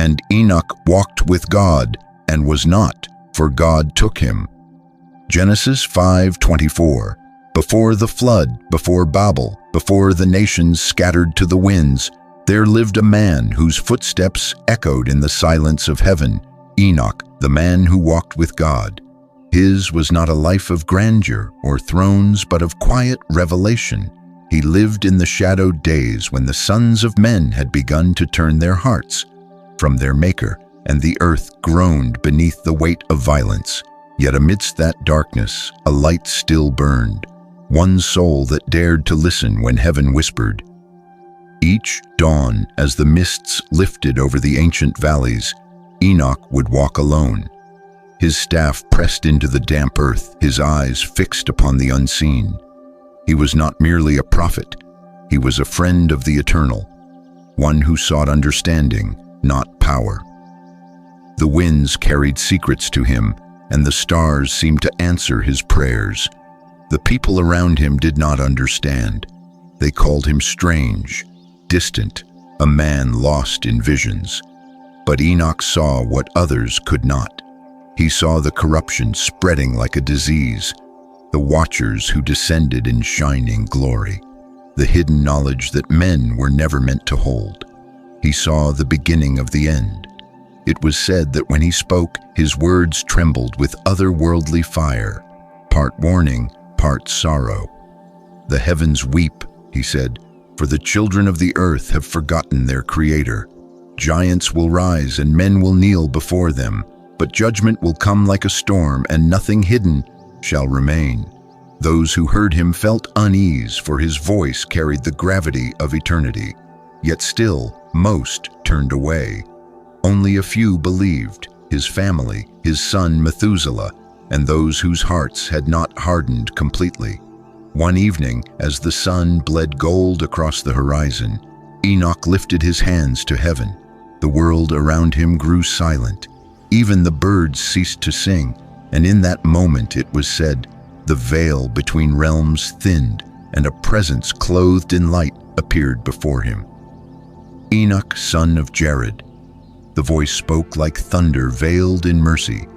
And Enoch walked with God, and was not, for God took him. Genesis 5:24. Before the flood, before Babel, before the nations scattered to the winds, there lived a man whose footsteps echoed in the silence of heaven, Enoch, the man who walked with God. His was not a life of grandeur or thrones, but of quiet revelation. He lived in the shadowed days when the sons of men had begun to turn their hearts from their Maker, and the earth groaned beneath the weight of violence. Yet amidst that darkness, a light still burned, one soul that dared to listen when heaven whispered. Each dawn, as the mists lifted over the ancient valleys, Enoch would walk alone, his staff pressed into the damp earth, his eyes fixed upon the unseen. He was not merely a prophet, he was a friend of the eternal, one who sought understanding, not power. The winds carried secrets to him, and the stars seemed to answer his prayers. The people around him did not understand. They called him strange, distant, a man lost in visions. But Enoch saw what others could not. He saw the corruption spreading like a disease, the watchers who descended in shining glory, the hidden knowledge that men were never meant to hold. He saw the beginning of the end. It was said that when he spoke, his words trembled with otherworldly fire, part warning, part sorrow. The heavens weep, he said, for the children of the earth have forgotten their Creator. Giants will rise and men will kneel before them, but judgment will come like a storm, and nothing hidden shall remain. Those who heard him felt unease, for his voice carried the gravity of eternity. Yet still, most turned away. Only a few believed, his family, his son Methuselah, and those whose hearts had not hardened completely. One evening, as the sun bled gold across the horizon, Enoch lifted his hands to heaven. The world around him grew silent. Even the birds ceased to sing, and in that moment it was said, the veil between realms thinned, and a presence clothed in light appeared before him. Enoch, son of Jared. The voice spoke like thunder veiled in mercy.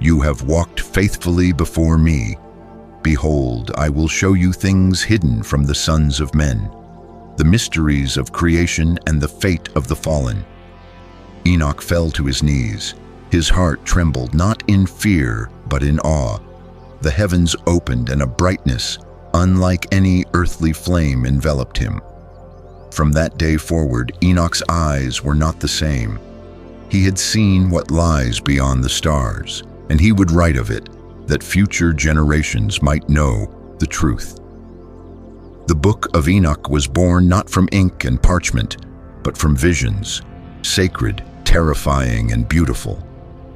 You have walked faithfully before me. Behold, I will show you things hidden from the sons of men, the mysteries of creation and the fate of the fallen. Enoch fell to his knees. His heart trembled not in fear, but in awe. The heavens opened and a brightness, unlike any earthly flame, enveloped him. From that day forward, Enoch's eyes were not the same. He had seen what lies beyond the stars, and he would write of it, that future generations might know the truth. The Book of Enoch was born not from ink and parchment, but from visions, sacred, terrifying, and beautiful.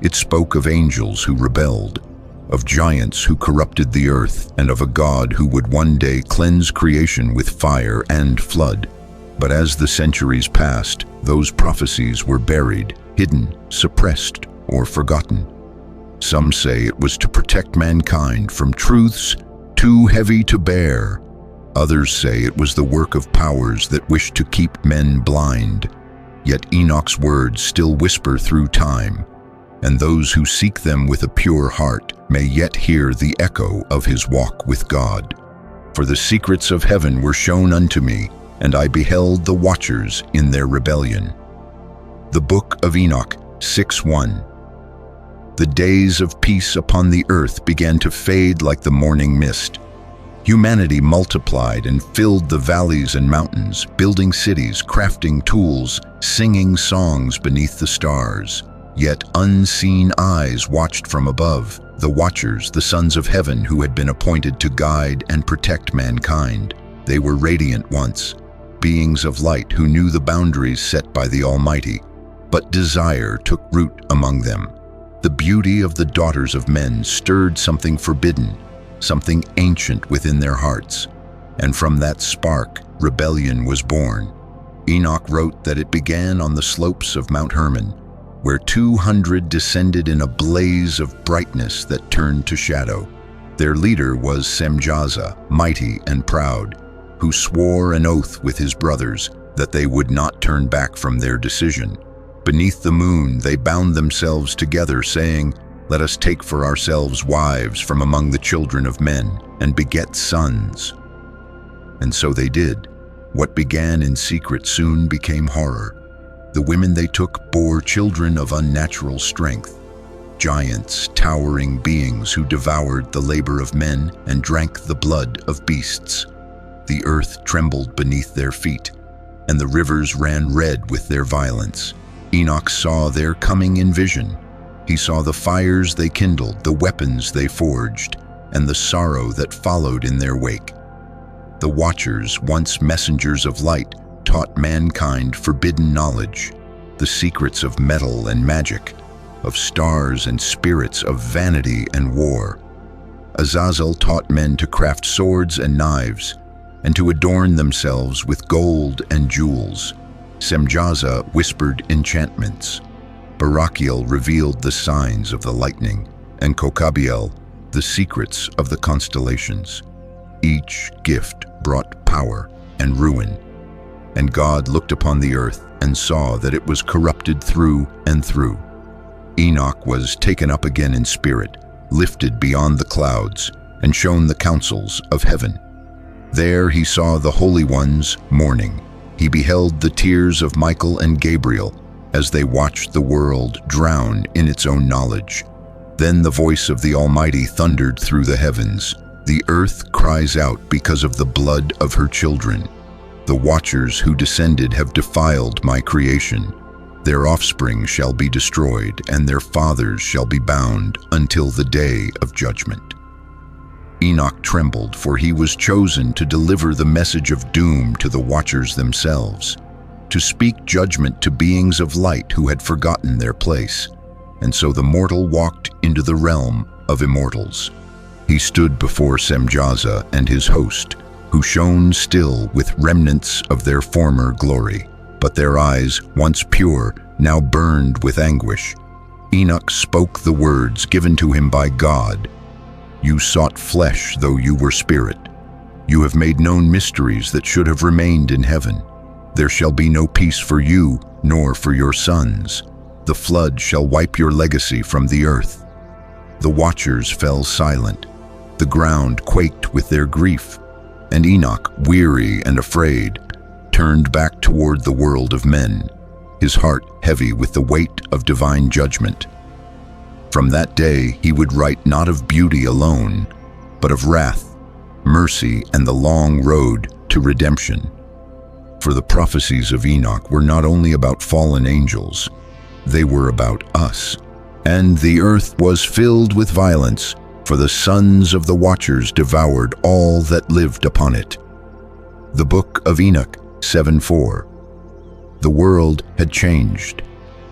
It spoke of angels who rebelled, of giants who corrupted the earth, and of a God who would one day cleanse creation with fire and flood. But as the centuries passed, those prophecies were buried, hidden, suppressed, or forgotten. Some say it was to protect mankind from truths too heavy to bear. Others say it was the work of powers that wished to keep men blind. Yet Enoch's words still whisper through time, and those who seek them with a pure heart may yet hear the echo of his walk with God. For the secrets of heaven were shown unto me, and I beheld the watchers in their rebellion. The Book of Enoch 6:1. The days of peace upon the earth began to fade like the morning mist. Humanity multiplied and filled the valleys and mountains, building cities, crafting tools, singing songs beneath the stars. Yet unseen eyes watched from above, the watchers, the sons of heaven who had been appointed to guide and protect mankind. They were radiant once, beings of light who knew the boundaries set by the Almighty, but desire took root among them. The beauty of the daughters of men stirred something forbidden, something ancient within their hearts, and from that spark, rebellion was born. Enoch wrote that it began on the slopes of Mount Hermon, where 200 descended in a blaze of brightness that turned to shadow. Their leader was Semjaza, mighty and proud, who swore an oath with his brothers that they would not turn back from their decision. Beneath the moon they bound themselves together, saying, "Let us take for ourselves wives from among the children of men, and beget sons." And so they did. What began in secret soon became horror. The women they took bore children of unnatural strength, giants, towering beings who devoured the labor of men and drank the blood of beasts. The earth trembled beneath their feet, and the rivers ran red with their violence. Enoch saw their coming in vision. He saw the fires they kindled, the weapons they forged, and the sorrow that followed in their wake. The Watchers, once messengers of light, taught mankind forbidden knowledge, the secrets of metal and magic, of stars and spirits, of vanity and war. Azazel taught men to craft swords and knives, and to adorn themselves with gold and jewels. Semjaza whispered enchantments. Barachiel revealed the signs of the lightning, and Kokabiel the secrets of the constellations. Each gift brought power and ruin. And God looked upon the earth and saw that it was corrupted through and through. Enoch was taken up again in spirit, lifted beyond the clouds, and shown the councils of heaven. There he saw the holy ones mourning. He beheld the tears of Michael and Gabriel as they watched the world drown in its own knowledge. Then the voice of the Almighty thundered through the heavens. The earth cries out because of the blood of her children. The Watchers who descended have defiled my creation. Their offspring shall be destroyed, and their fathers shall be bound until the day of judgment. Enoch trembled, for he was chosen to deliver the message of doom to the Watchers themselves, to speak judgment to beings of light who had forgotten their place. And so the mortal walked into the realm of immortals. He stood before Semjaza and his host, who shone still with remnants of their former glory. But their eyes, once pure, now burned with anguish. Enoch spoke the words given to him by God. "You sought flesh, though you were spirit. You have made known mysteries that should have remained in heaven. There shall be no peace for you, nor for your sons. The flood shall wipe your legacy from the earth." The Watchers fell silent. The ground quaked with their grief. And Enoch, weary and afraid, turned back toward the world of men, his heart heavy with the weight of divine judgment. From that day he would write not of beauty alone, but of wrath, mercy, and the long road to redemption. For the prophecies of Enoch were not only about fallen angels, they were about us. And the earth was filled with violence, for the sons of the Watchers devoured all that lived upon it. The Book of Enoch 7:4. The world had changed.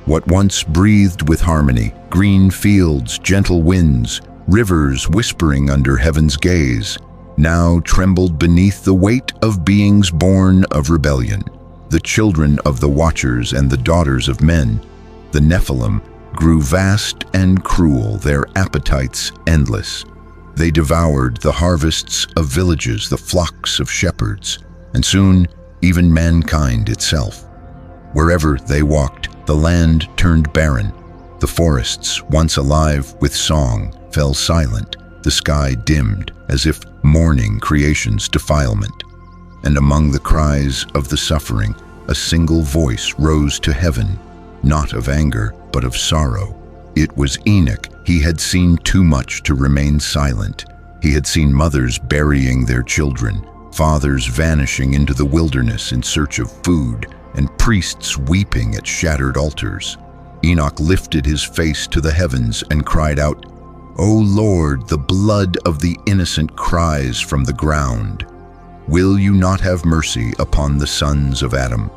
What once breathed with harmony, green fields, gentle winds, rivers whispering under heaven's gaze, now trembled beneath the weight of beings born of rebellion. The children of the Watchers and the daughters of men, the Nephilim, grew vast and cruel, their appetites endless. They devoured the harvests of villages, the flocks of shepherds, and soon even mankind itself. Wherever they walked, the land turned barren. The forests, once alive with song, fell silent. The sky dimmed, as if mourning creation's defilement. And among the cries of the suffering, a single voice rose to heaven, not of anger, but of sorrow. It was Enoch. He had seen too much to remain silent. He had seen mothers burying their children, fathers vanishing into the wilderness in search of food, and priests weeping at shattered altars. Enoch lifted his face to the heavens and cried out, "O Lord, the blood of the innocent cries from the ground. Will you not have mercy upon the sons of Adam?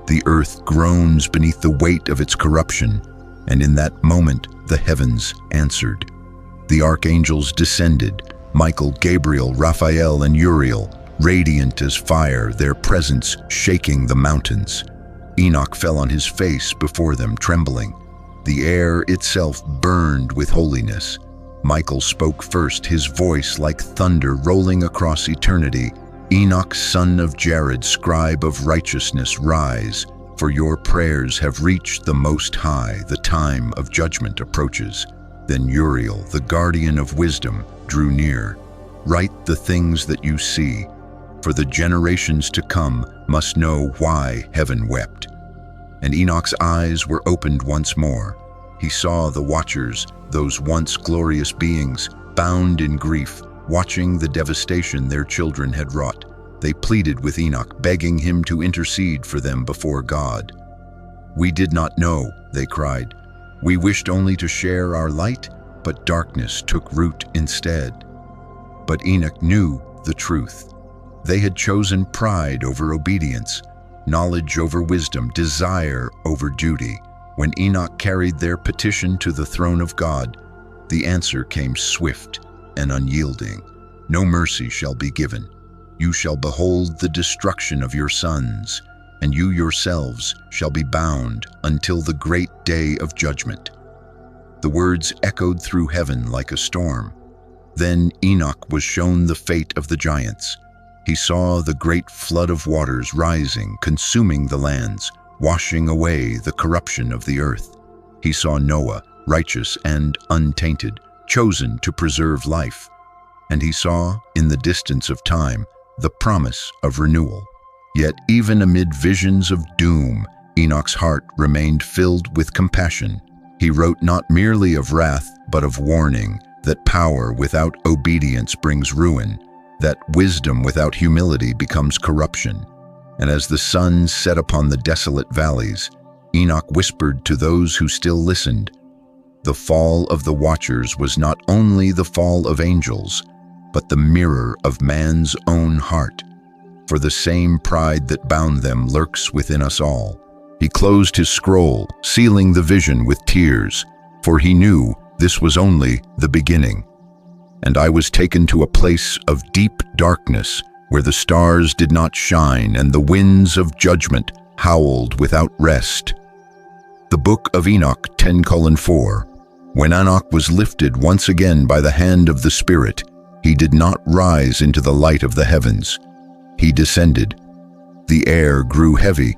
The earth groans beneath the weight of its corruption." And in that moment, the heavens answered. The archangels descended, Michael, Gabriel, Raphael, and Uriel, radiant as fire, their presence shaking the mountains. Enoch fell on his face before them, trembling. The air itself burned with holiness. Michael spoke first, his voice like thunder rolling across eternity. "Enoch, son of Jared, scribe of righteousness, rise. for your prayers have reached the Most High. The time of judgment approaches. Then Uriel, the guardian of wisdom, drew near. Write the things that you see, for the generations to come must know why heaven wept. And Enoch's eyes were opened once more. He saw the watchers, those once glorious beings, bound in grief, watching the devastation their children had wrought. They pleaded with Enoch, begging him to intercede for them before God. "We did not know," they cried. "We wished only to share our light, but darkness took root instead." But Enoch knew the truth. They had chosen pride over obedience, knowledge over wisdom, desire over duty. When Enoch carried their petition to the throne of God, the answer came swift and unyielding. "No mercy shall be given. You shall behold the destruction of your sons, and you yourselves shall be bound until the great day of judgment." The words echoed through heaven like a storm. Then Enoch was shown the fate of the giants. He saw the great flood of waters rising, consuming the lands, washing away the corruption of the earth. He saw Noah, righteous and untainted, chosen to preserve life. And he saw, in the distance of time, the promise of renewal. Yet even amid visions of doom, Enoch's heart remained filled with compassion. He wrote not merely of wrath, but of warning, that power without obedience brings ruin, that wisdom without humility becomes corruption. And as the sun set upon the desolate valleys, Enoch whispered to those who still listened, "The fall of the watchers was not only the fall of angels, but the mirror of man's own heart. For the same pride that bound them lurks within us all." He closed his scroll, sealing the vision with tears, for he knew this was only the beginning. "And I was taken to a place of deep darkness, where the stars did not shine and the winds of judgment howled without rest." The Book of Enoch 10:4. When Enoch was lifted once again by the hand of the Spirit, he did not rise into the light of the heavens. He descended. The air grew heavy,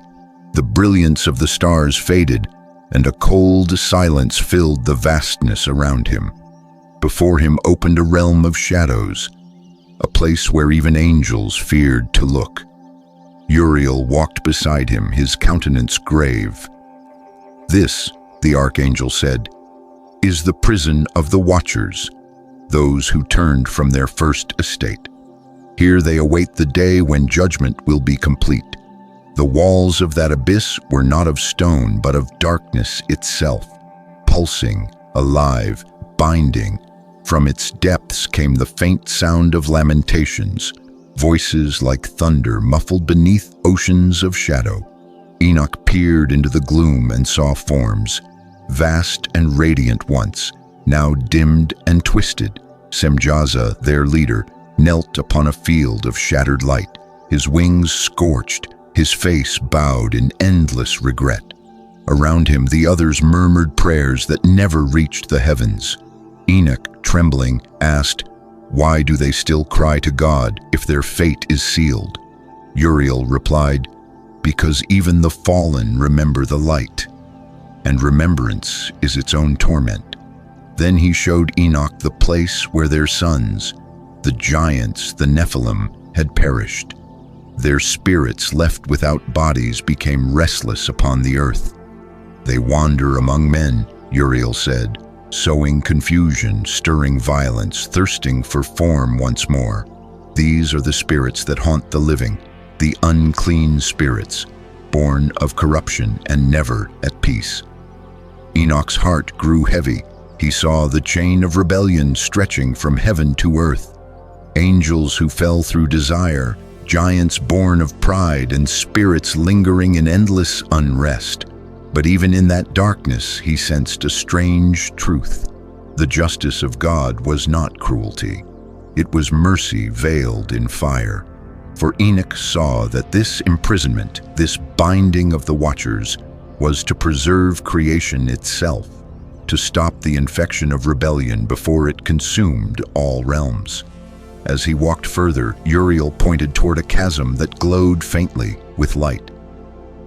the brilliance of the stars faded, and a cold silence filled the vastness around him. Before him opened a realm of shadows, a place where even angels feared to look. Uriel walked beside him, his countenance grave. "This," the archangel said, "is the prison of the watchers, those who turned from their first estate. Here they await the day when judgment will be complete. The walls of that abyss were not of stone, but of darkness itself, pulsing, alive, binding. From its depths came the faint sound of lamentations, voices like thunder muffled beneath oceans of shadow. Enoch peered into the gloom and saw forms, vast and radiant once, now dimmed and twisted. Semjaza, their leader, knelt upon a field of shattered light, his wings scorched, his face bowed in endless regret. Around him the others murmured prayers that never reached the heavens. Enoch, trembling, asked, "Why do they still cry to God if their fate is sealed?" Uriel replied, "Because even the fallen remember the light, and remembrance is its own torment." Then he showed Enoch the place where their sons, the giants, the Nephilim, had perished. Their spirits left without bodies became restless upon the earth. "They wander among men," Uriel said, "sowing confusion, stirring violence, thirsting for form once more. These are the spirits that haunt the living, the unclean spirits, born of corruption and never at peace." Enoch's heart grew heavy. He saw the chain of rebellion stretching from heaven to earth. Angels who fell through desire, giants born of pride, and spirits lingering in endless unrest. But even in that darkness, he sensed a strange truth. The justice of God was not cruelty. It was mercy veiled in fire. For Enoch saw that this imprisonment, this binding of the watchers, was to preserve creation itself, to stop the infection of rebellion before it consumed all realms. As he walked further, Uriel pointed toward a chasm that glowed faintly with light.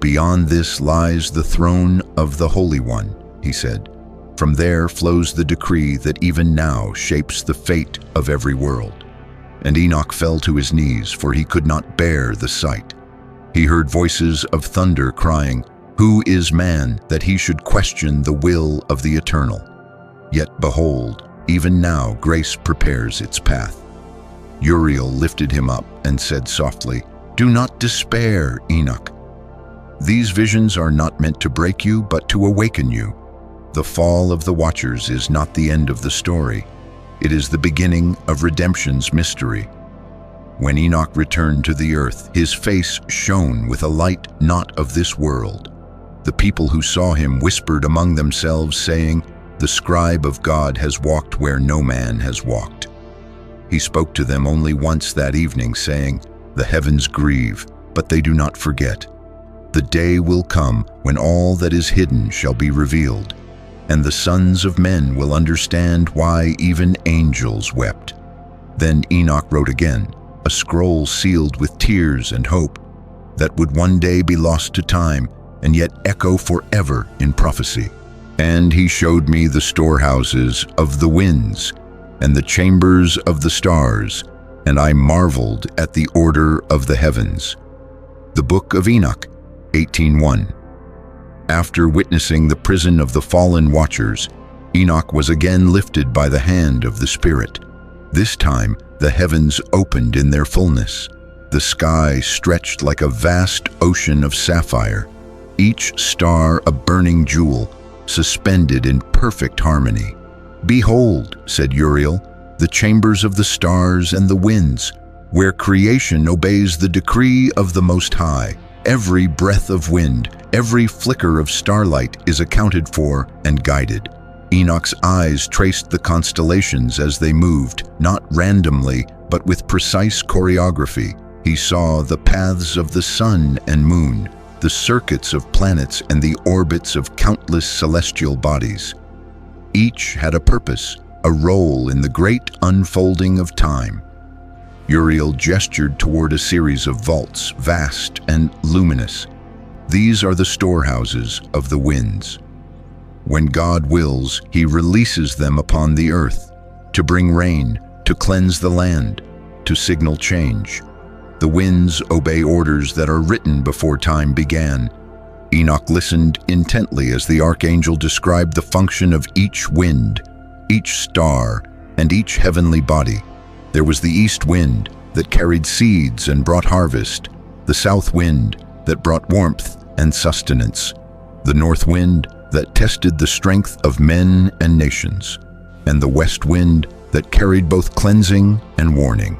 "Beyond this lies the throne of the Holy One," he said. "From there flows the decree that even now shapes the fate of every world." And Enoch fell to his knees, for he could not bear the sight. He heard voices of thunder crying, "Who is man that he should question the will of the Eternal? Yet behold, even now grace prepares its path." Uriel lifted him up and said softly, "Do not despair, Enoch. These visions are not meant to break you, but to awaken you. The fall of the Watchers is not the end of the story. It is the beginning of redemption's mystery." When Enoch returned to the earth, his face shone with a light not of this world. The people who saw him whispered among themselves, saying, "The scribe of God has walked where no man has walked." He spoke to them only once that evening, saying, "The heavens grieve, but they do not forget. The day will come when all that is hidden shall be revealed, and the sons of men will understand why even angels wept." Then Enoch wrote again, a scroll sealed with tears and hope that would one day be lost to time and yet echo forever in prophecy. "And he showed me the storehouses of the winds and the chambers of the stars, and I marveled at the order of the heavens." The Book of Enoch, 18:1. After witnessing the prison of the fallen Watchers, Enoch was again lifted by the hand of the Spirit. This time, the heavens opened in their fullness. The sky stretched like a vast ocean of sapphire, each star a burning jewel, suspended in perfect harmony. "Behold," said Uriel, "the chambers of the stars and the winds, where creation obeys the decree of the Most High. Every breath of wind, every flicker of starlight is accounted for and guided." Enoch's eyes traced the constellations as they moved, not randomly, but with precise choreography. He saw the paths of the sun and moon, the circuits of planets, and the orbits of countless celestial bodies. Each had a purpose, a role in the great unfolding of time. Uriel gestured toward a series of vaults, vast and luminous. "These are the storehouses of the winds. When God wills, he releases them upon the earth, to bring rain, to cleanse the land, to signal change. The winds obey orders that are written before time began." Enoch listened intently as the archangel described the function of each wind, each star, and each heavenly body. There was the east wind that carried seeds and brought harvest, the south wind that brought warmth and sustenance, the north wind that tested the strength of men and nations, and the west wind that carried both cleansing and warning.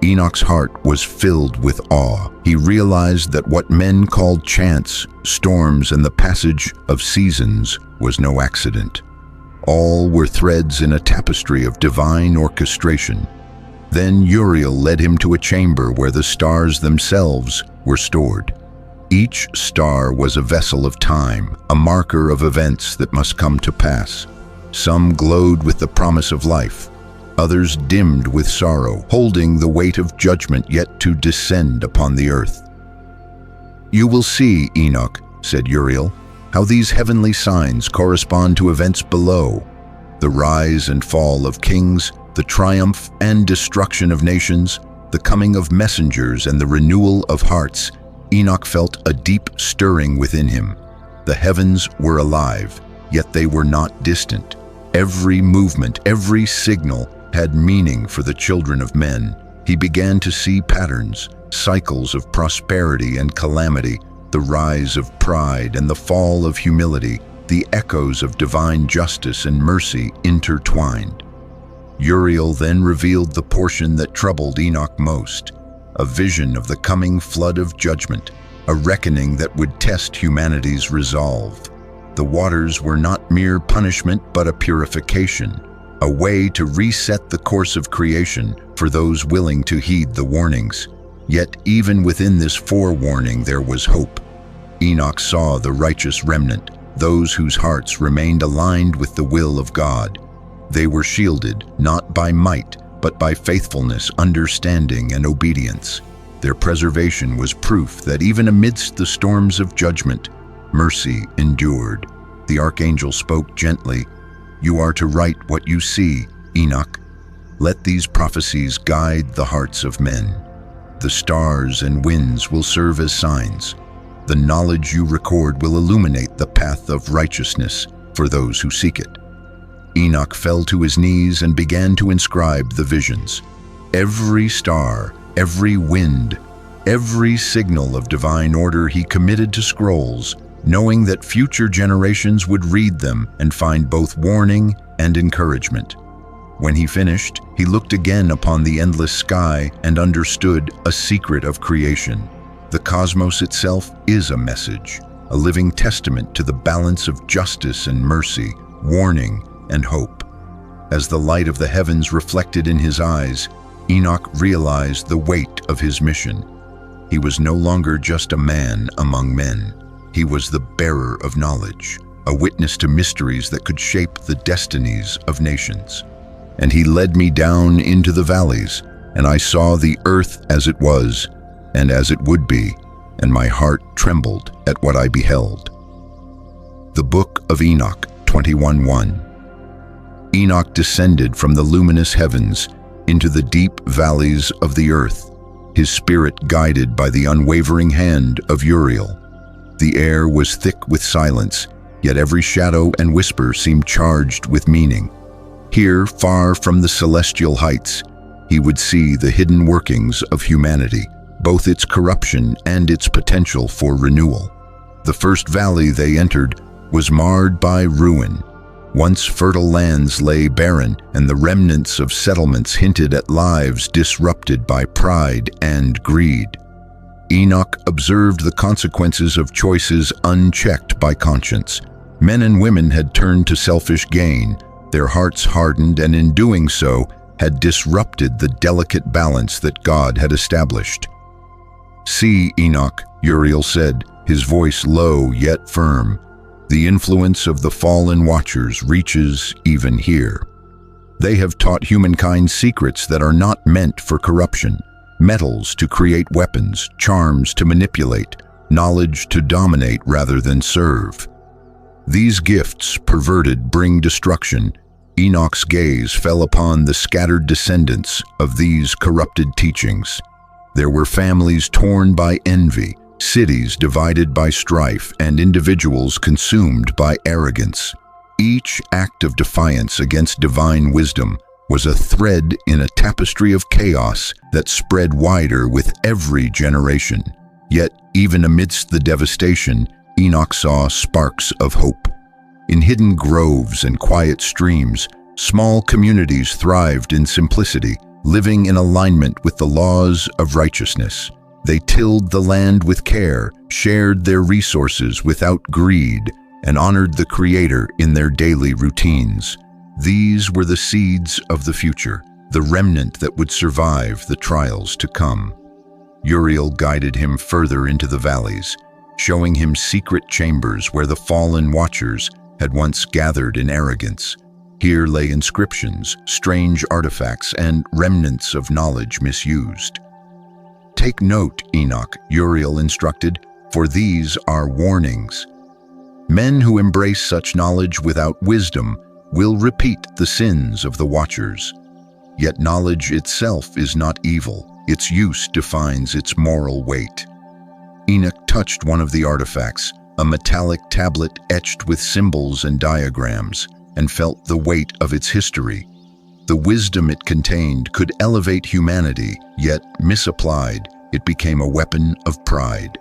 Enoch's heart was filled with awe. He realized that what men called chance, storms, and the passage of seasons was no accident. All were threads in a tapestry of divine orchestration. Then Uriel led him to a chamber where the stars themselves were stored. Each star was a vessel of time, a marker of events that must come to pass. Some glowed with the promise of life, others dimmed with sorrow, holding the weight of judgment yet to descend upon the earth. "You will see, Enoch," said Uriel, "how these heavenly signs correspond to events below: the rise and fall of kings, the triumph and destruction of nations, the coming of messengers, and the renewal of hearts." Enoch felt a deep stirring within him. The heavens were alive, yet they were not distant. Every movement, every signal had meaning for the children of men. He began to see patterns, cycles of prosperity and calamity, the rise of pride and the fall of humility, the echoes of divine justice and mercy intertwined. Uriel then revealed the portion that troubled Enoch most, a vision of the coming flood of judgment, a reckoning that would test humanity's resolve. The waters were not mere punishment but a purification, a way to reset the course of creation for those willing to heed the warnings. Yet even within this forewarning there was hope. Enoch saw the righteous remnant, those whose hearts remained aligned with the will of God. They were shielded not by might, but by faithfulness, understanding, and obedience. Their preservation was proof that even amidst the storms of judgment, mercy endured. The archangel spoke gently, "You are to write what you see, Enoch. Let these prophecies guide the hearts of men. The stars and winds will serve as signs. The knowledge you record will illuminate the path of righteousness for those who seek it." Enoch fell to his knees and began to inscribe the visions. Every star, every wind, every signal of divine order he committed to scrolls, knowing that future generations would read them and find both warning and encouragement. When he finished, he looked again upon the endless sky and understood a secret of creation. The cosmos itself is a message, a living testament to the balance of justice and mercy, warning and hope. As the light of the heavens reflected in his eyes, Enoch realized the weight of his mission. He was no longer just a man among men. He was the bearer of knowledge, a witness to mysteries that could shape the destinies of nations. And he led me down into the valleys, and I saw the earth as it was, and as it would be, and my heart trembled at what I beheld. The Book of Enoch 21:1. Enoch descended from the luminous heavens into the deep valleys of the earth, his spirit guided by the unwavering hand of Uriel. The air was thick with silence, yet every shadow and whisper seemed charged with meaning. Here, far from the celestial heights, he would see the hidden workings of humanity, both its corruption and its potential for renewal. The first valley they entered was marred by ruin. Once fertile lands lay barren, and the remnants of settlements hinted at lives disrupted by pride and greed. Enoch observed the consequences of choices unchecked by conscience. Men and women had turned to selfish gain, their hearts hardened, and in doing so, had disrupted the delicate balance that God had established. "See, Enoch," Uriel said, his voice low yet firm. "The influence of the fallen watchers reaches even here. They have taught humankind secrets that are not meant for corruption, metals to create weapons, charms to manipulate, knowledge to dominate rather than serve. These gifts, perverted, bring destruction." Enoch's gaze fell upon the scattered descendants of these corrupted teachings. There were families torn by envy, cities divided by strife, and individuals consumed by arrogance. Each act of defiance against divine wisdom was a thread in a tapestry of chaos that spread wider with every generation. Yet, even amidst the devastation, Enoch saw sparks of hope. In hidden groves and quiet streams, small communities thrived in simplicity, living in alignment with the laws of righteousness. They tilled the land with care, shared their resources without greed, and honored the Creator in their daily routines. These were the seeds of the future, the remnant that would survive the trials to come. Uriel guided him further into the valleys, showing him secret chambers where the fallen watchers had once gathered in arrogance. Here lay inscriptions, strange artifacts, and remnants of knowledge misused. "Take note, Enoch," Uriel instructed, "for these are warnings. Men who embrace such knowledge without wisdom will repeat the sins of the watchers. Yet knowledge itself is not evil. Its use defines its moral weight." Enoch touched one of the artifacts, a metallic tablet etched with symbols and diagrams, and felt the weight of its history. The wisdom it contained could elevate humanity, yet misapplied, it became a weapon of pride.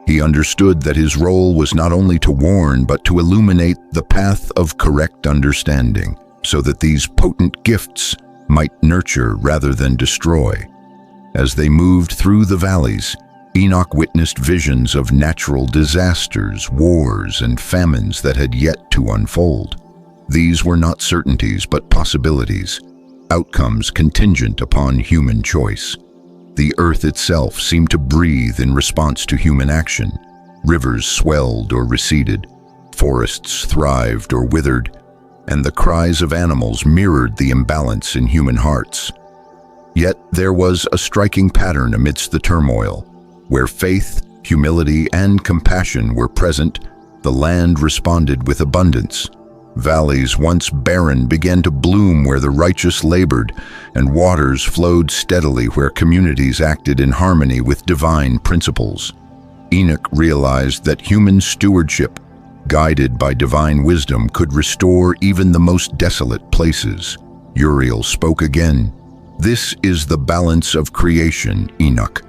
He understood that his role was not only to warn, but to illuminate the path of correct understanding, so that these potent gifts might nurture rather than destroy. As they moved through the valleys, Enoch witnessed visions of natural disasters, wars, and famines that had yet to unfold. These were not certainties, but possibilities, outcomes contingent upon human choice. The earth itself seemed to breathe in response to human action. Rivers swelled or receded, forests thrived or withered, and the cries of animals mirrored the imbalance in human hearts. Yet there was a striking pattern amidst the turmoil. Where faith, humility, and compassion were present, the land responded with abundance. Valleys once barren began to bloom where the righteous labored, and waters flowed steadily where communities acted in harmony with divine principles. Enoch realized that human stewardship, guided by divine wisdom, could restore even the most desolate places. Uriel spoke again. "This is the balance of creation, Enoch.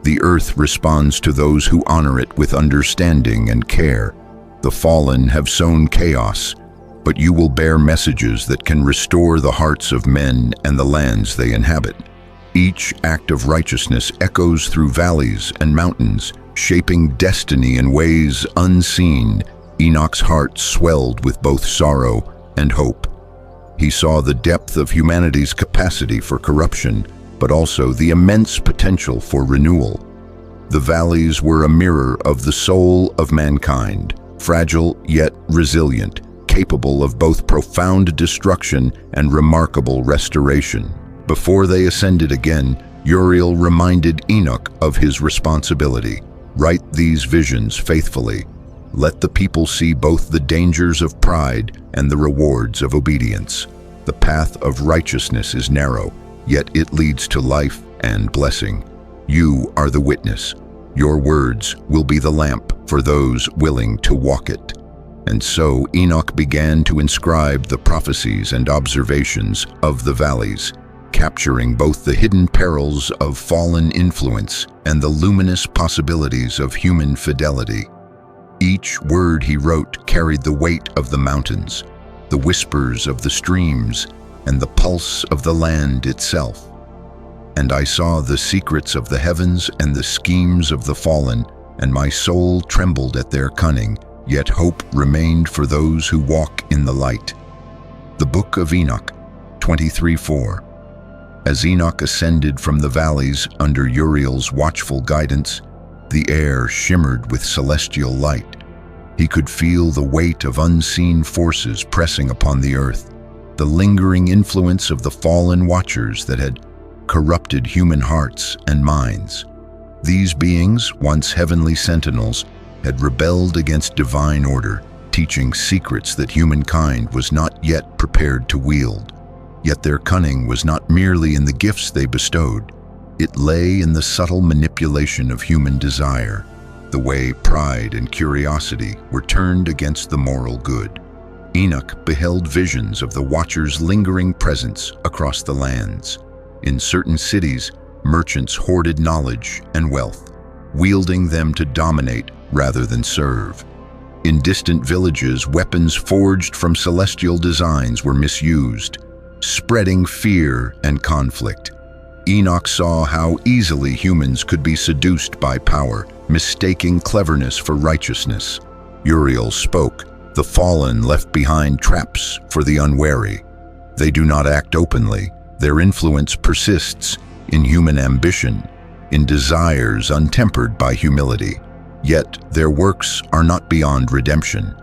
The earth responds to those who honor it with understanding and care. The fallen have sown chaos, but you will bear messages that can restore the hearts of men and the lands they inhabit. Each act of righteousness echoes through valleys and mountains, shaping destiny in ways unseen." Enoch's heart swelled with both sorrow and hope. He saw the depth of humanity's capacity for corruption, but also the immense potential for renewal. The valleys were a mirror of the soul of mankind, fragile yet resilient, capable of both profound destruction and remarkable restoration. Before they ascended again, Uriel reminded Enoch of his responsibility. "Write these visions faithfully. Let the people see both the dangers of pride and the rewards of obedience. The path of righteousness is narrow, yet it leads to life and blessing. You are the witness. Your words will be the lamp for those willing to walk it." And so Enoch began to inscribe the prophecies and observations of the valleys, capturing both the hidden perils of fallen influence and the luminous possibilities of human fidelity. Each word he wrote carried the weight of the mountains, the whispers of the streams, and the pulse of the land itself. "And I saw the secrets of the heavens and the schemes of the fallen, and my soul trembled at their cunning, yet hope remained for those who walk in the light." The Book of Enoch, 23:4. As Enoch ascended from the valleys under Uriel's watchful guidance, the air shimmered with celestial light. He could feel the weight of unseen forces pressing upon the earth, the lingering influence of the fallen watchers that had corrupted human hearts and minds. These beings, once heavenly sentinels, had rebelled against divine order, teaching secrets that humankind was not yet prepared to wield. Yet their cunning was not merely in the gifts they bestowed. It lay in the subtle manipulation of human desire, the way pride and curiosity were turned against the moral good. Enoch beheld visions of the Watcher's lingering presence across the lands. In certain cities, merchants hoarded knowledge and wealth, wielding them to dominate rather than serve. In distant villages, weapons forged from celestial designs were misused, spreading fear and conflict. Enoch saw how easily humans could be seduced by power, mistaking cleverness for righteousness. Uriel spoke, "The fallen left behind traps for the unwary. They do not act openly. Their influence persists in human ambition, in desires untempered by humility. Yet their works are not beyond redemption.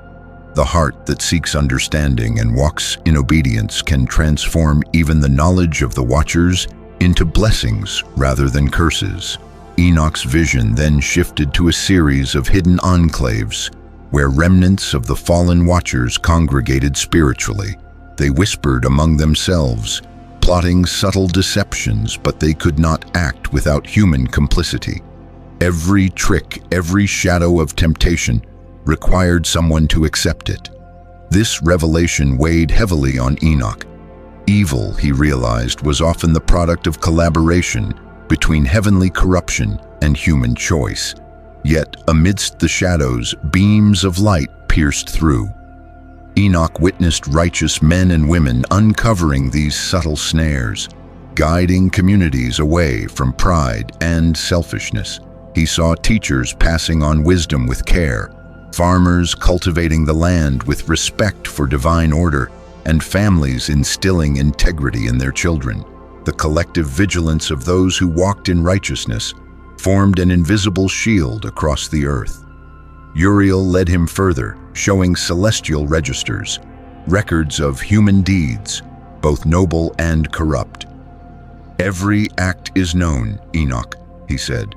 The heart that seeks understanding and walks in obedience can transform even the knowledge of the Watchers into blessings rather than curses." Enoch's vision then shifted to a series of hidden enclaves where remnants of the fallen Watchers congregated spiritually. They whispered among themselves, plotting subtle deceptions, but they could not act without human complicity. Every trick, every shadow of temptation required someone to accept it. This revelation weighed heavily on Enoch. Evil, he realized, was often the product of collaboration between heavenly corruption and human choice. Yet, amidst the shadows, beams of light pierced through. Enoch witnessed righteous men and women uncovering these subtle snares, guiding communities away from pride and selfishness. He saw teachers passing on wisdom with care, farmers cultivating the land with respect for divine order, and families instilling integrity in their children. The collective vigilance of those who walked in righteousness formed an invisible shield across the earth. Uriel led him further, showing celestial registers, records of human deeds, both noble and corrupt. "Every act is known, Enoch," he said.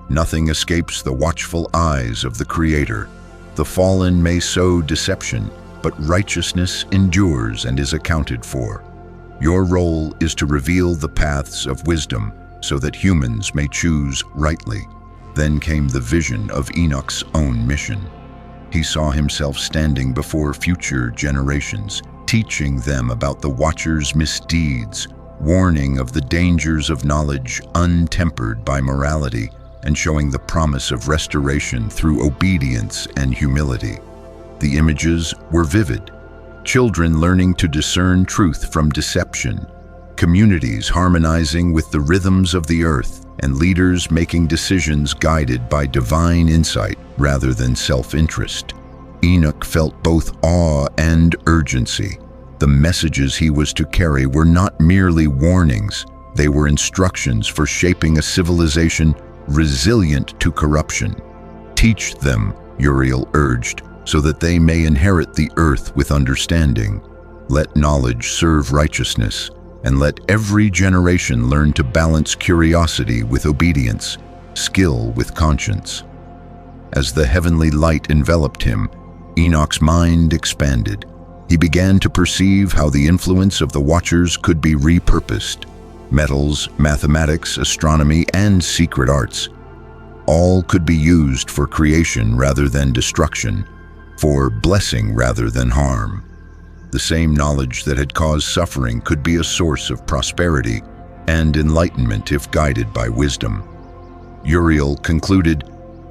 "Nothing escapes the watchful eyes of the Creator. The fallen may sow deception, but righteousness endures and is accounted for. Your role is to reveal the paths of wisdom so that humans may choose rightly." Then came the vision of Enoch's own mission. He saw himself standing before future generations, teaching them about the Watcher's misdeeds, warning of the dangers of knowledge untempered by morality, and showing the promise of restoration through obedience and humility. The images were vivid: children learning to discern truth from deception, communities harmonizing with the rhythms of the earth, and leaders making decisions guided by divine insight rather than self-interest. Enoch felt both awe and urgency. The messages he was to carry were not merely warnings, they were instructions for shaping a civilization resilient to corruption. "Teach them," Uriel urged, "so that they may inherit the earth with understanding. Let knowledge serve righteousness, and let every generation learn to balance curiosity with obedience, skill with conscience." As the heavenly light enveloped him, Enoch's mind expanded. He began to perceive how the influence of the Watchers could be repurposed. Metals, mathematics, astronomy, and secret arts. All could be used for creation rather than destruction, for blessing rather than harm. The same knowledge that had caused suffering could be a source of prosperity and enlightenment if guided by wisdom. Uriel concluded,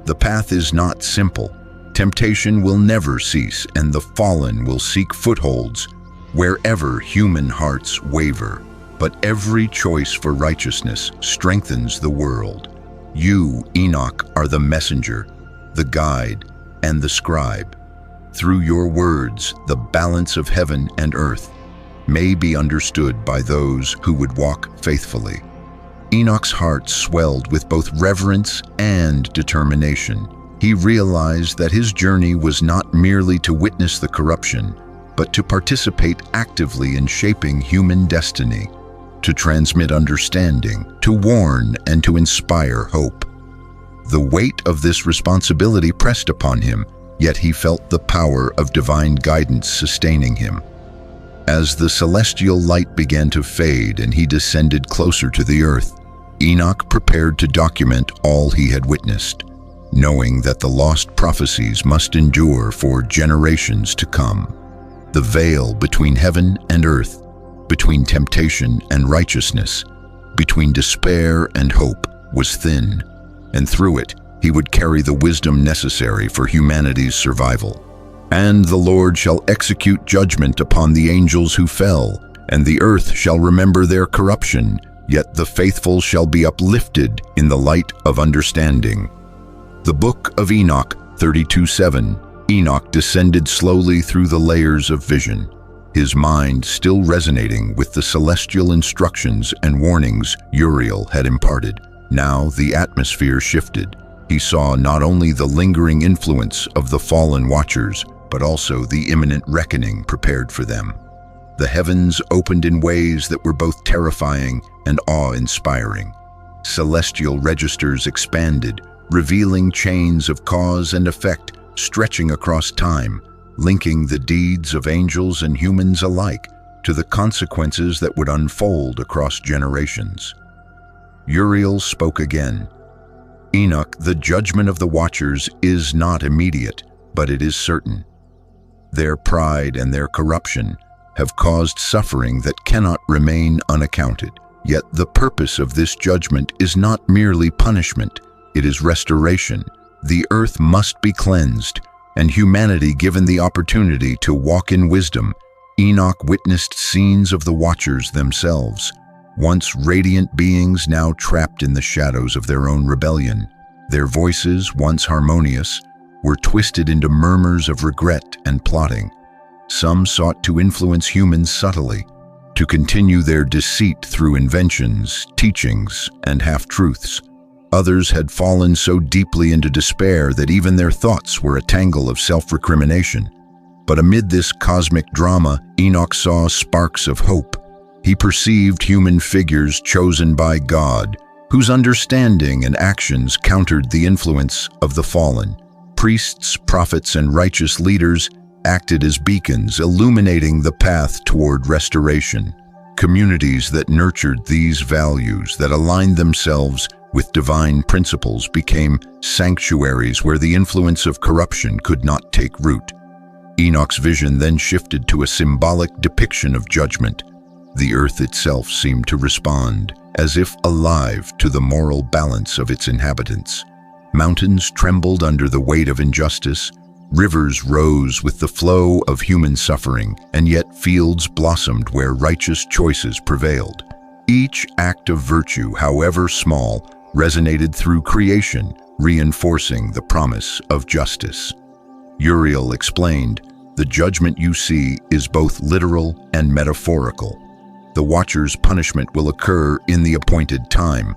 "The path is not simple. Temptation will never cease, and the fallen will seek footholds wherever human hearts waver. But every choice for righteousness strengthens the world. You, Enoch, are the messenger, the guide, and the scribe. Through your words, the balance of heaven and earth may be understood by those who would walk faithfully." Enoch's heart swelled with both reverence and determination. He realized that his journey was not merely to witness the corruption, but to participate actively in shaping human destiny, to transmit understanding, to warn, and to inspire hope. The weight of this responsibility pressed upon him, yet he felt the power of divine guidance sustaining him. As the celestial light began to fade and he descended closer to the earth, Enoch prepared to document all he had witnessed, knowing that the lost prophecies must endure for generations to come. The veil between heaven and earth, between temptation and righteousness, between despair and hope, was thin, and through it he would carry the wisdom necessary for humanity's survival. "And the Lord shall execute judgment upon the angels who fell, and the earth shall remember their corruption, yet the faithful shall be uplifted in the light of understanding." The Book of Enoch 32:7. Enoch descended slowly through the layers of vision, his mind still resonating with the celestial instructions and warnings Uriel had imparted. Now the atmosphere shifted. He saw not only the lingering influence of the fallen Watchers, but also the imminent reckoning prepared for them. The heavens opened in ways that were both terrifying and awe-inspiring. Celestial registers expanded, revealing chains of cause and effect stretching across time, linking the deeds of angels and humans alike to the consequences that would unfold across generations. Uriel spoke again. "Enoch, the judgment of the Watchers is not immediate, but it is certain. Their pride and their corruption have caused suffering that cannot remain unaccounted. Yet the purpose of this judgment is not merely punishment, it is restoration. The earth must be cleansed, and humanity given the opportunity to walk in wisdom." Enoch witnessed scenes of the Watchers themselves, once radiant beings now trapped in the shadows of their own rebellion. Their voices, once harmonious, were twisted into murmurs of regret and plotting. Some sought to influence humans subtly, to continue their deceit through inventions, teachings, and half-truths. Others had fallen so deeply into despair that even their thoughts were a tangle of self-recrimination. But amid this cosmic drama, Enoch saw sparks of hope. He perceived human figures chosen by God, whose understanding and actions countered the influence of the fallen. Priests, prophets, and righteous leaders acted as beacons, illuminating the path toward restoration. Communities that nurtured these values, that aligned themselves with divine principles, became sanctuaries where the influence of corruption could not take root. Enoch's vision then shifted to a symbolic depiction of judgment. The earth itself seemed to respond, as if alive to the moral balance of its inhabitants. Mountains trembled under the weight of injustice, rivers rose with the flow of human suffering, and yet fields blossomed where righteous choices prevailed. Each act of virtue, however small, resonated through creation, reinforcing the promise of justice. Uriel explained, "The judgment you see is both literal and metaphorical. The Watcher's punishment will occur in the appointed time,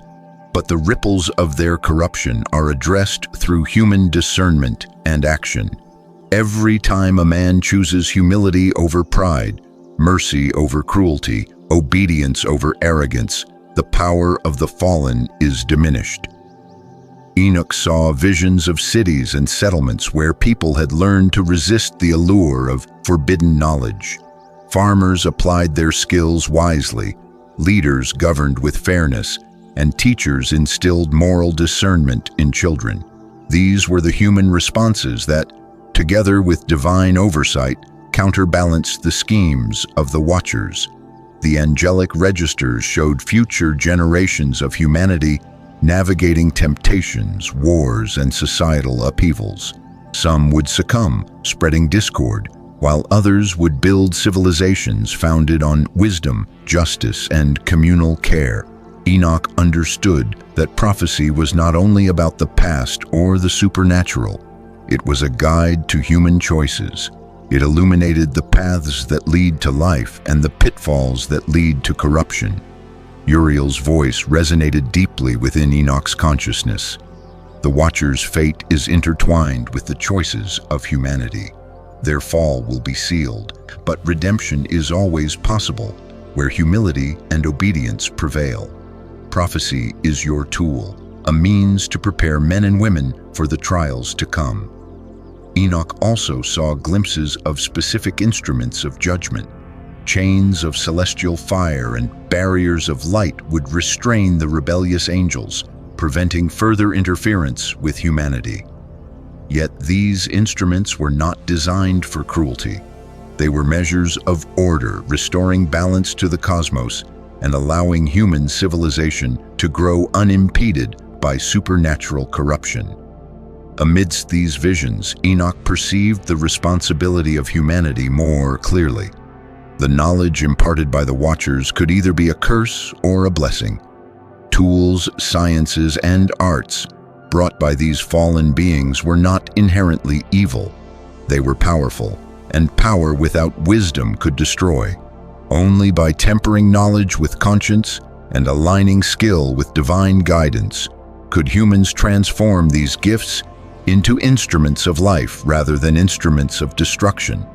but the ripples of their corruption are addressed through human discernment and action. Every time a man chooses humility over pride, mercy over cruelty, obedience over arrogance, the power of the fallen is diminished." Enoch saw visions of cities and settlements where people had learned to resist the allure of forbidden knowledge. Farmers applied their skills wisely, leaders governed with fairness, and teachers instilled moral discernment in children. These were the human responses that, together with divine oversight, counterbalanced the schemes of the Watchers. The angelic registers showed future generations of humanity navigating temptations, wars, and societal upheavals. Some would succumb, spreading discord, while others would build civilizations founded on wisdom, justice, and communal care. Enoch understood that prophecy was not only about the past or the supernatural. It was a guide to human choices. It illuminated the paths that lead to life and the pitfalls that lead to corruption. Uriel's voice resonated deeply within Enoch's consciousness. The Watcher's fate is intertwined with the choices of humanity. Their fall will be sealed, but redemption is always possible, where humility and obedience prevail. Prophecy is your tool, a means to prepare men and women for the trials to come. Enoch also saw glimpses of specific instruments of judgment. Chains of celestial fire and barriers of light would restrain the rebellious angels, preventing further interference with humanity. Yet these instruments were not designed for cruelty. They were measures of order, restoring balance to the cosmos and allowing human civilization to grow unimpeded by supernatural corruption. Amidst these visions, Enoch perceived the responsibility of humanity more clearly. The knowledge imparted by the Watchers could either be a curse or a blessing. Tools, sciences, and arts brought by these fallen beings were not inherently evil. They were powerful, and power without wisdom could destroy. Only by tempering knowledge with conscience and aligning skill with divine guidance could humans transform these gifts into instruments of life rather than instruments of destruction.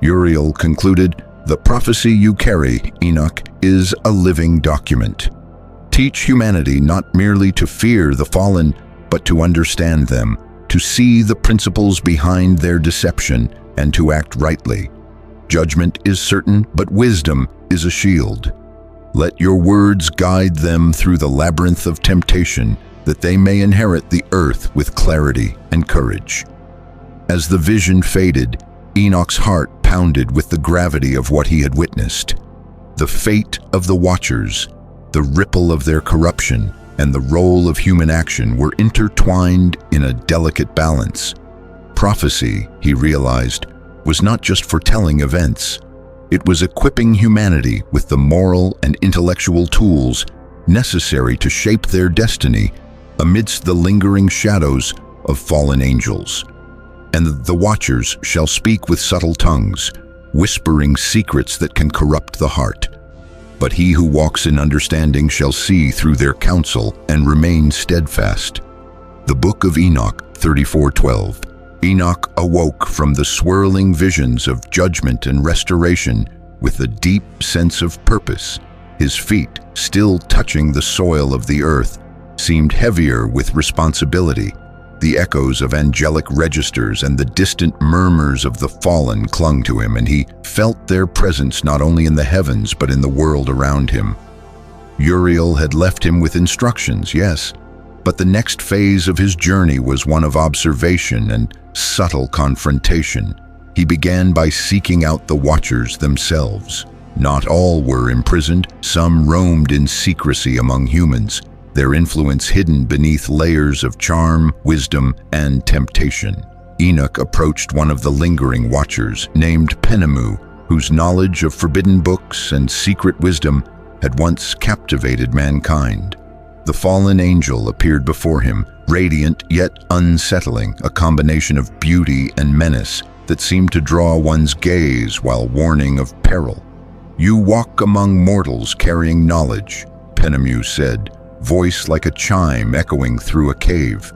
Uriel concluded, "The prophecy you carry, Enoch, is a living document. Teach humanity not merely to fear the fallen, but to understand them, to see the principles behind their deception, and to act rightly. Judgment is certain, but wisdom is a shield. Let your words guide them through the labyrinth of temptation, that they may inherit the earth with clarity and courage." As the vision faded, Enoch's heart pounded with the gravity of what he had witnessed. The fate of the Watchers, the ripple of their corruption, and the role of human action were intertwined in a delicate balance. Prophecy, he realized, was not just foretelling events. It was equipping humanity with the moral and intellectual tools necessary to shape their destiny amidst the lingering shadows of fallen angels. And the Watchers shall speak with subtle tongues, whispering secrets that can corrupt the heart. But he who walks in understanding shall see through their counsel and remain steadfast. The Book of Enoch 34:12. Enoch awoke from the swirling visions of judgment and restoration with a deep sense of purpose. His feet, still touching the soil of the earth, seemed heavier with responsibility. The echoes of angelic registers and the distant murmurs of the fallen clung to him, and he felt their presence not only in the heavens but in the world around him. Uriel had left him with instructions, yes, but the next phase of his journey was one of observation and subtle confrontation. He began by seeking out the Watchers themselves. Not all were imprisoned, some roamed in secrecy among humans, their influence hidden beneath layers of charm, wisdom, and temptation. Enoch approached one of the lingering Watchers, named Penemu, whose knowledge of forbidden books and secret wisdom had once captivated mankind. The fallen angel appeared before him, radiant yet unsettling, a combination of beauty and menace that seemed to draw one's gaze while warning of peril. "You walk among mortals carrying knowledge," Penemu said, voice like a chime echoing through a cave.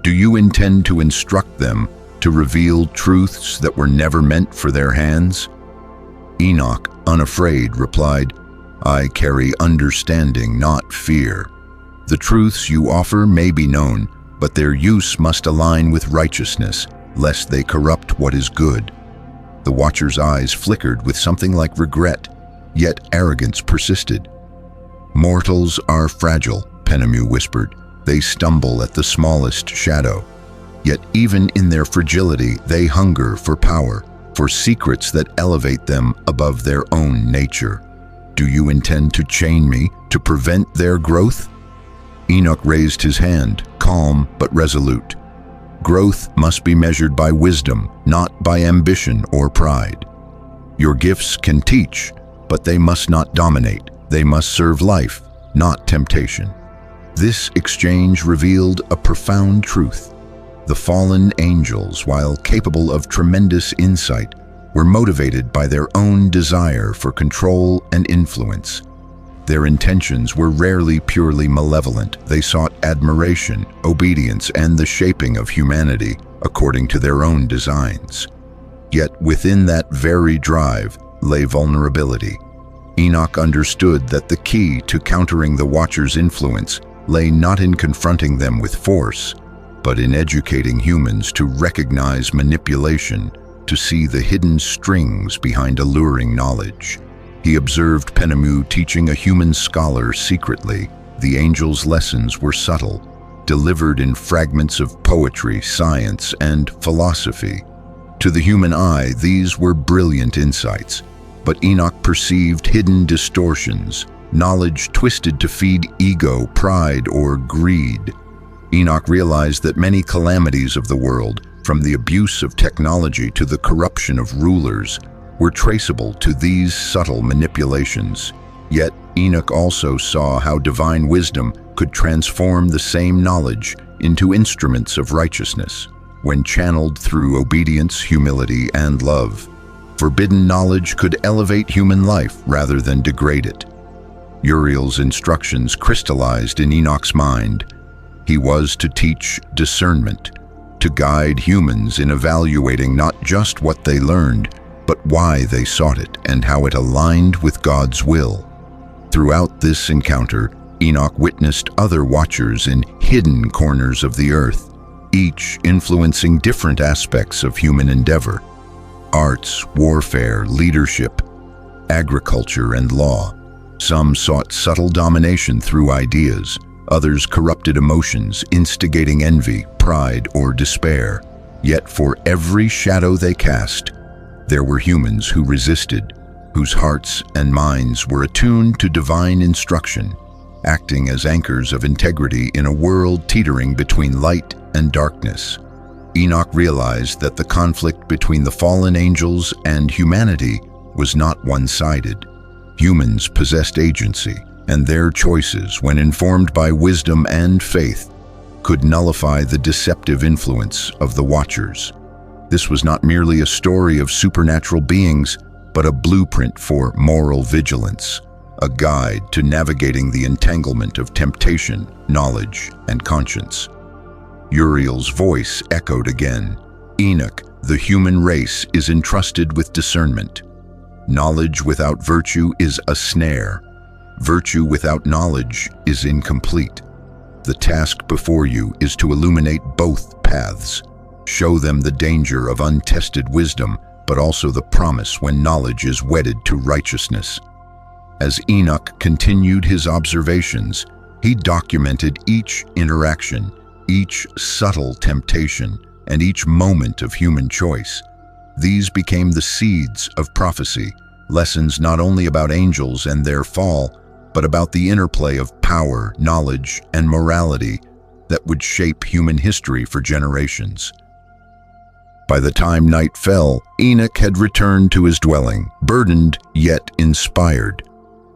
"Do you intend to instruct them, to reveal truths that were never meant for their hands?" Enoch, unafraid, replied, "I carry understanding, not fear. The truths you offer may be known, but their use must align with righteousness, lest they corrupt what is good." The Watcher's eyes flickered with something like regret, yet arrogance persisted. "Mortals are fragile," Penemu whispered. "They stumble at the smallest shadow. Yet even in their fragility, they hunger for power, for secrets that elevate them above their own nature. Do you intend to chain me, to prevent their growth?" Enoch raised his hand, calm but resolute. "Growth must be measured by wisdom, not by ambition or pride. Your gifts can teach, but they must not dominate. They must serve life, not temptation." This exchange revealed a profound truth. The fallen angels, while capable of tremendous insight, were motivated by their own desire for control and influence. Their intentions were rarely purely malevolent. They sought admiration, obedience, and the shaping of humanity according to their own designs. Yet within that very drive lay vulnerability. Enoch understood that the key to countering the Watcher's influence lay not in confronting them with force, but in educating humans to recognize manipulation, to see the hidden strings behind alluring knowledge. He observed Penemu teaching a human scholar secretly. The angel's lessons were subtle, delivered in fragments of poetry, science, and philosophy. To the human eye, these were brilliant insights, but Enoch perceived hidden distortions, knowledge twisted to feed ego, pride, or greed. Enoch realized that many calamities of the world, from the abuse of technology to the corruption of rulers, were traceable to these subtle manipulations. Yet Enoch also saw how divine wisdom could transform the same knowledge into instruments of righteousness, when channeled through obedience, humility, and love. Forbidden knowledge could elevate human life rather than degrade it. Uriel's instructions crystallized in Enoch's mind. He was to teach discernment, to guide humans in evaluating not just what they learned, but why they sought it and how it aligned with God's will. Throughout this encounter, Enoch witnessed other Watchers in hidden corners of the earth, each influencing different aspects of human endeavor: arts, warfare, leadership, agriculture, and law. Some sought subtle domination through ideas, others corrupted emotions, instigating envy, pride, or despair. Yet for every shadow they cast, there were humans who resisted, whose hearts and minds were attuned to divine instruction, acting as anchors of integrity in a world teetering between light and darkness. Enoch realized that the conflict between the fallen angels and humanity was not one-sided. Humans possessed agency, and their choices, when informed by wisdom and faith, could nullify the deceptive influence of the Watchers. This was not merely a story of supernatural beings, but a blueprint for moral vigilance, a guide to navigating the entanglement of temptation, knowledge, and conscience. Uriel's voice echoed again. "Enoch, the human race is entrusted with discernment. Knowledge without virtue is a snare. Virtue without knowledge is incomplete. The task before you is to illuminate both paths. Show them the danger of untested wisdom, but also the promise when knowledge is wedded to righteousness. As Enoch continued his observations, he documented each interaction, each subtle temptation, and each moment of human choice. These became the seeds of prophecy, lessons not only about angels and their fall, but about the interplay of power, knowledge, and morality that would shape human history for generations. By the time night fell, Enoch had returned to his dwelling, burdened yet inspired.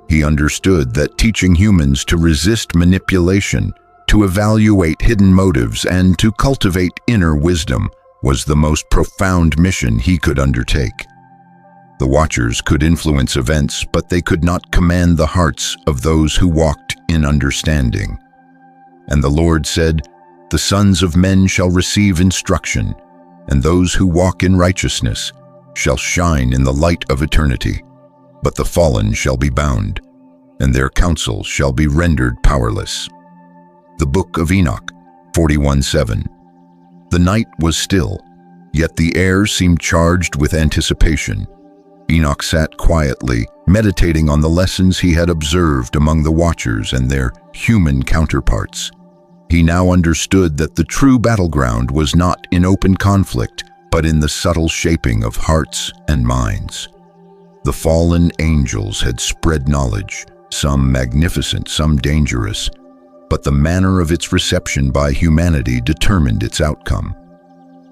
He understood that teaching humans to resist manipulation, to evaluate hidden motives, and to cultivate inner wisdom was the most profound mission he could undertake. The Watchers could influence events, but they could not command the hearts of those who walked in understanding. And the Lord said, "The sons of men shall receive instruction, and those who walk in righteousness shall shine in the light of eternity. But the fallen shall be bound, and their counsel shall be rendered powerless." The Book of Enoch, 41:7. The night was still, yet the air seemed charged with anticipation. Enoch sat quietly, meditating on the lessons he had observed among the Watchers and their human counterparts. He now understood that the true battleground was not in open conflict, but in the subtle shaping of hearts and minds. The fallen angels had spread knowledge, some magnificent, some dangerous, but the manner of its reception by humanity determined its outcome.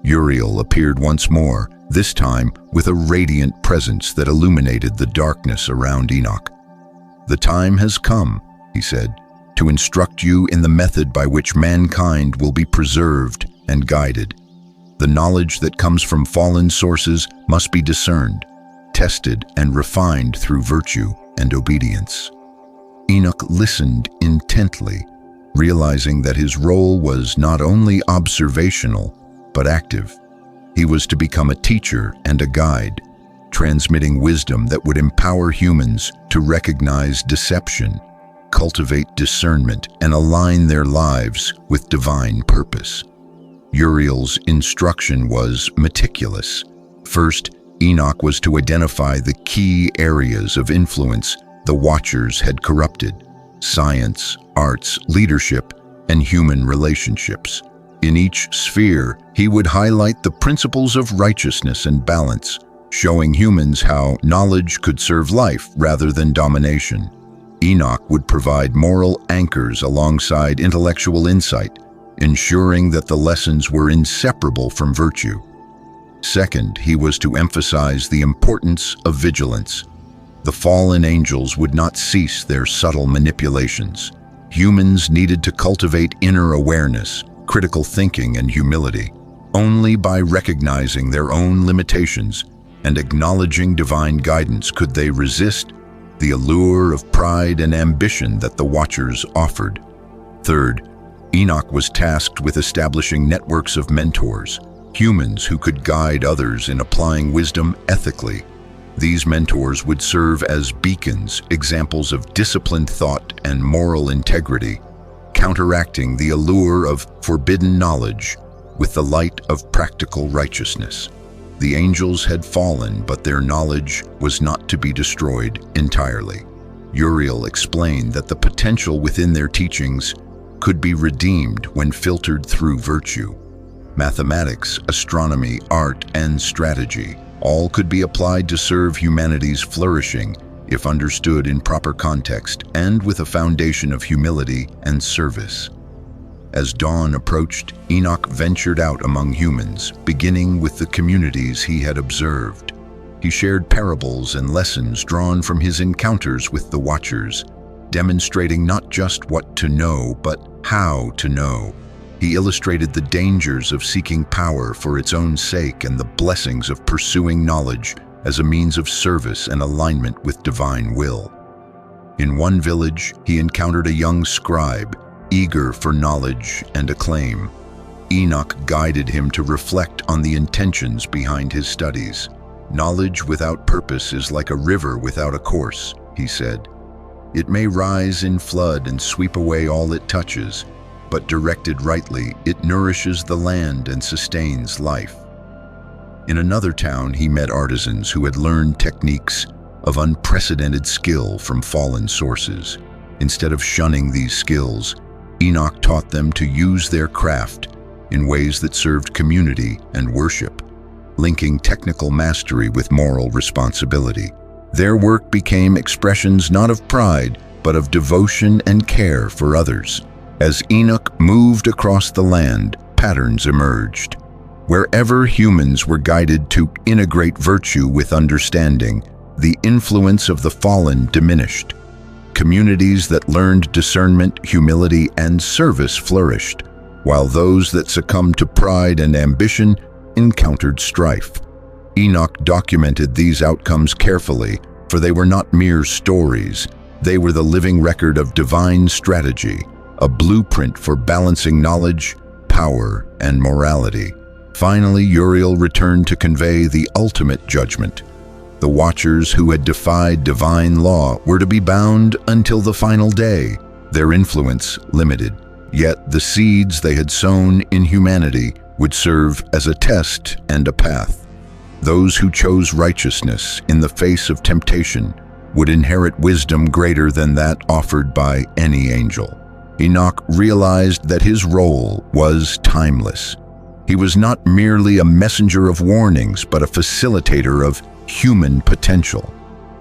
Uriel appeared once more, this time with a radiant presence that illuminated the darkness around Enoch. "The time has come," he said, "to instruct you in the method by which mankind will be preserved and guided. The knowledge that comes from fallen sources must be discerned, tested, and refined through virtue and obedience." Enoch listened intently, realizing that his role was not only observational, but active. He was to become a teacher and a guide, transmitting wisdom that would empower humans to recognize deception, cultivate discernment, and align their lives with divine purpose. Uriel's instruction was meticulous. First, Enoch was to identify the key areas of influence the Watchers had corrupted: science, arts, leadership, and human relationships. In each sphere, he would highlight the principles of righteousness and balance, showing humans how knowledge could serve life rather than domination. Enoch would provide moral anchors alongside intellectual insight, ensuring that the lessons were inseparable from virtue. Second, he was to emphasize the importance of vigilance. The fallen angels would not cease their subtle manipulations. Humans needed to cultivate inner awareness, critical thinking, and humility. Only by recognizing their own limitations and acknowledging divine guidance could they resist the allure of pride and ambition that the Watchers offered. Third, Enoch was tasked with establishing networks of mentors, humans who could guide others in applying wisdom ethically. These mentors would serve as beacons, examples of disciplined thought and moral integrity, counteracting the allure of forbidden knowledge with the light of practical righteousness. The angels had fallen, but their knowledge was not to be destroyed entirely. Uriel explained that the potential within their teachings could be redeemed when filtered through virtue. Mathematics, astronomy, art, and strategy all could be applied to serve humanity's flourishing if understood in proper context and with a foundation of humility and service. As dawn approached, Enoch ventured out among humans, beginning with the communities he had observed. He shared parables and lessons drawn from his encounters with the Watchers, demonstrating not just what to know, but how to know. He illustrated the dangers of seeking power for its own sake and the blessings of pursuing knowledge as a means of service and alignment with divine will. In one village, he encountered a young scribe, eager for knowledge and acclaim. Enoch guided him to reflect on the intentions behind his studies. "Knowledge without purpose is like a river without a course," he said. It may rise in flood and sweep away all it touches, but directed rightly, it nourishes the land and sustains life. In another town, he met artisans who had learned techniques of unprecedented skill from fallen sources. Instead of shunning these skills, Enoch taught them to use their craft in ways that served community and worship, linking technical mastery with moral responsibility. Their work became expressions not of pride, but of devotion and care for others. As Enoch moved across the land, patterns emerged. Wherever humans were guided to integrate virtue with understanding, the influence of the fallen diminished. Communities that learned discernment, humility, and service flourished, while those that succumbed to pride and ambition encountered strife. Enoch documented these outcomes carefully, for they were not mere stories. They were the living record of divine strategy, a blueprint for balancing knowledge, power, and morality. Finally, Uriel returned to convey the ultimate judgment. The watchers who had defied divine law were to be bound until the final day, their influence limited. Yet the seeds they had sown in humanity would serve as a test and a path. Those who chose righteousness in the face of temptation would inherit wisdom greater than that offered by any angel. Enoch realized that his role was timeless. He was not merely a messenger of warnings, but a facilitator of human potential.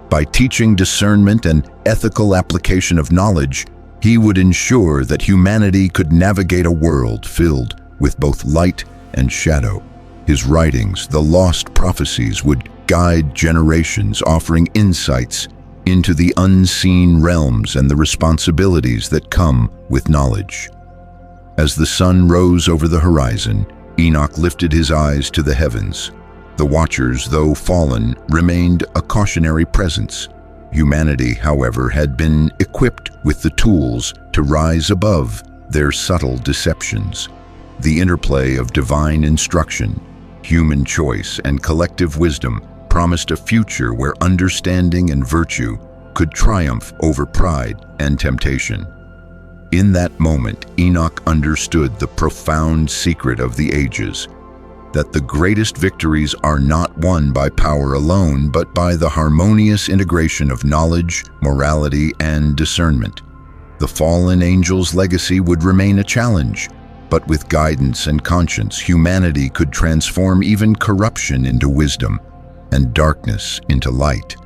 By teaching discernment and ethical application of knowledge, he would ensure that humanity could navigate a world filled with both light and shadow. His writings, the Lost Prophecies, would guide generations, offering insights into the unseen realms and the responsibilities that come with knowledge. As the sun rose over the horizon, Enoch lifted his eyes to the heavens. The watchers, though fallen, remained a cautionary presence. Humanity, however, had been equipped with the tools to rise above their subtle deceptions. The interplay of divine instruction, human choice, and collective wisdom promised a future where understanding and virtue could triumph over pride and temptation. In that moment, Enoch understood the profound secret of the ages, that the greatest victories are not won by power alone, but by the harmonious integration of knowledge, morality, and discernment. The fallen angel's legacy would remain a challenge, but with guidance and conscience, humanity could transform even corruption into wisdom and darkness into light.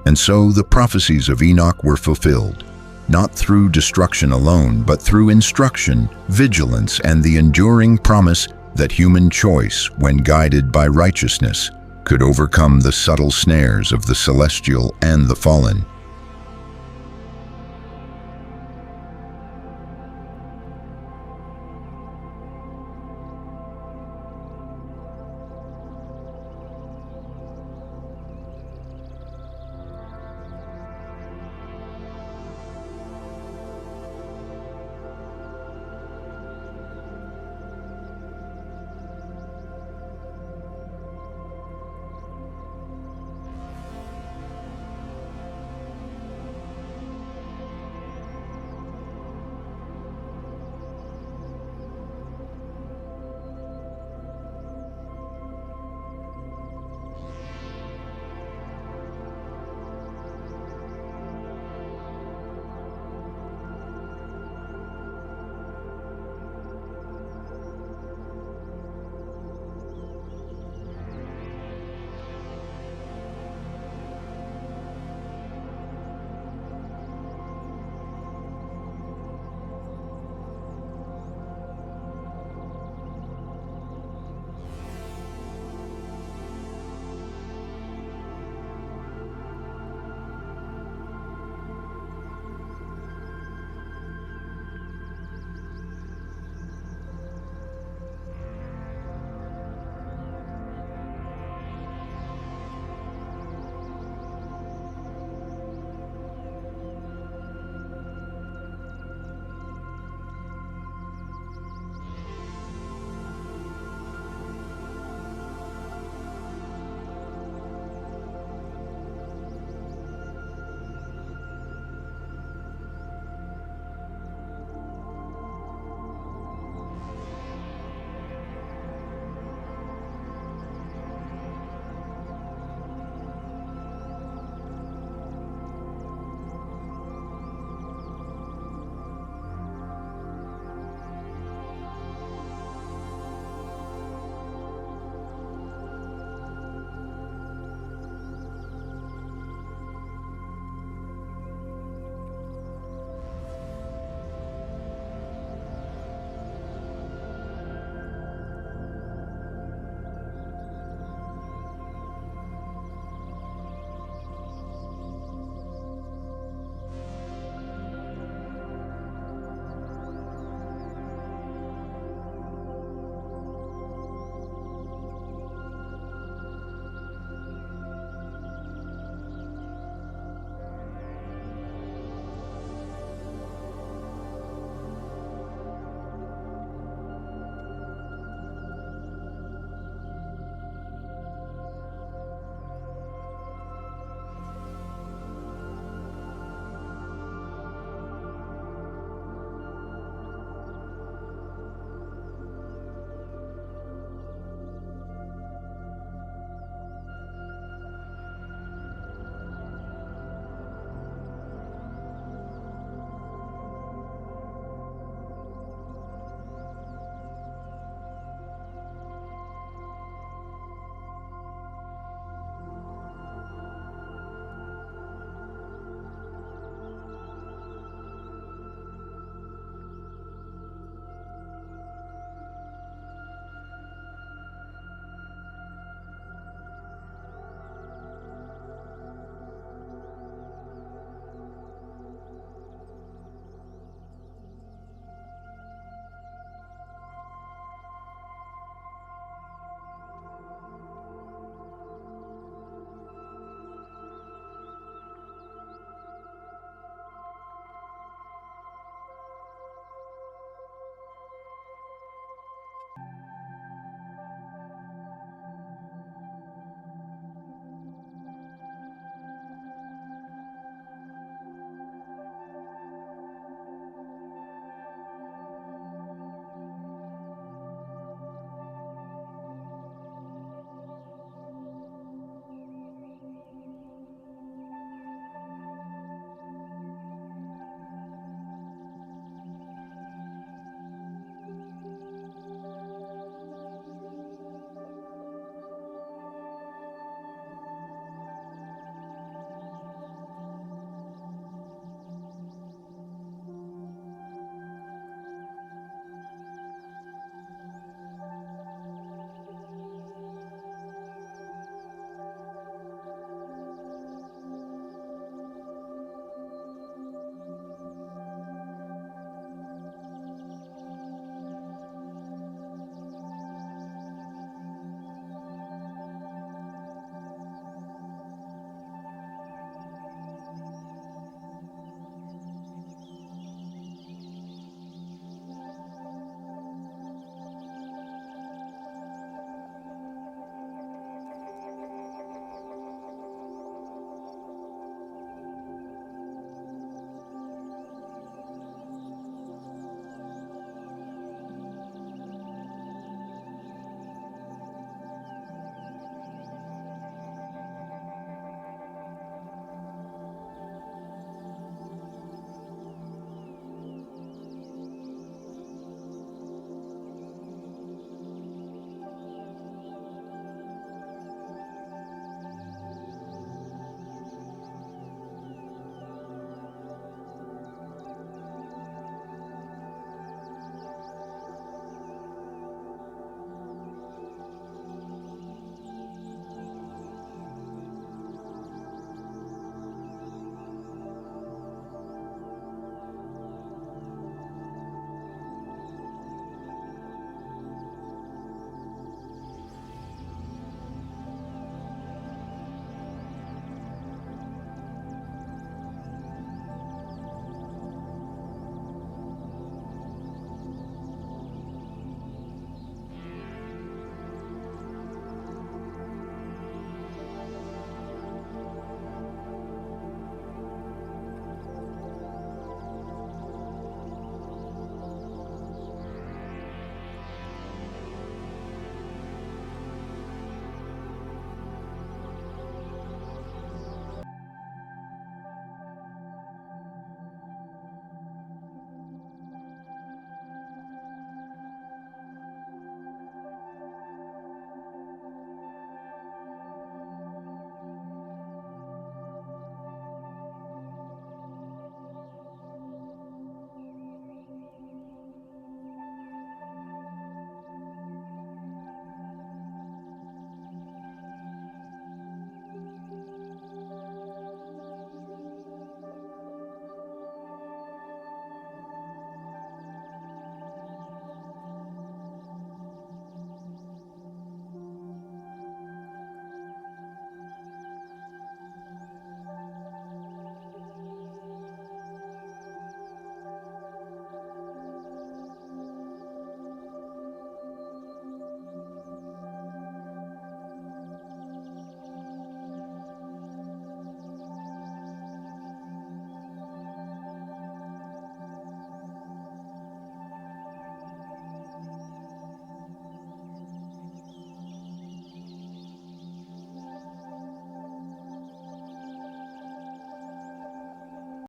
And so the prophecies of Enoch were fulfilled, not through destruction alone, but through instruction, vigilance, and the enduring promise that human choice, when guided by righteousness, could overcome the subtle snares of the celestial and the fallen.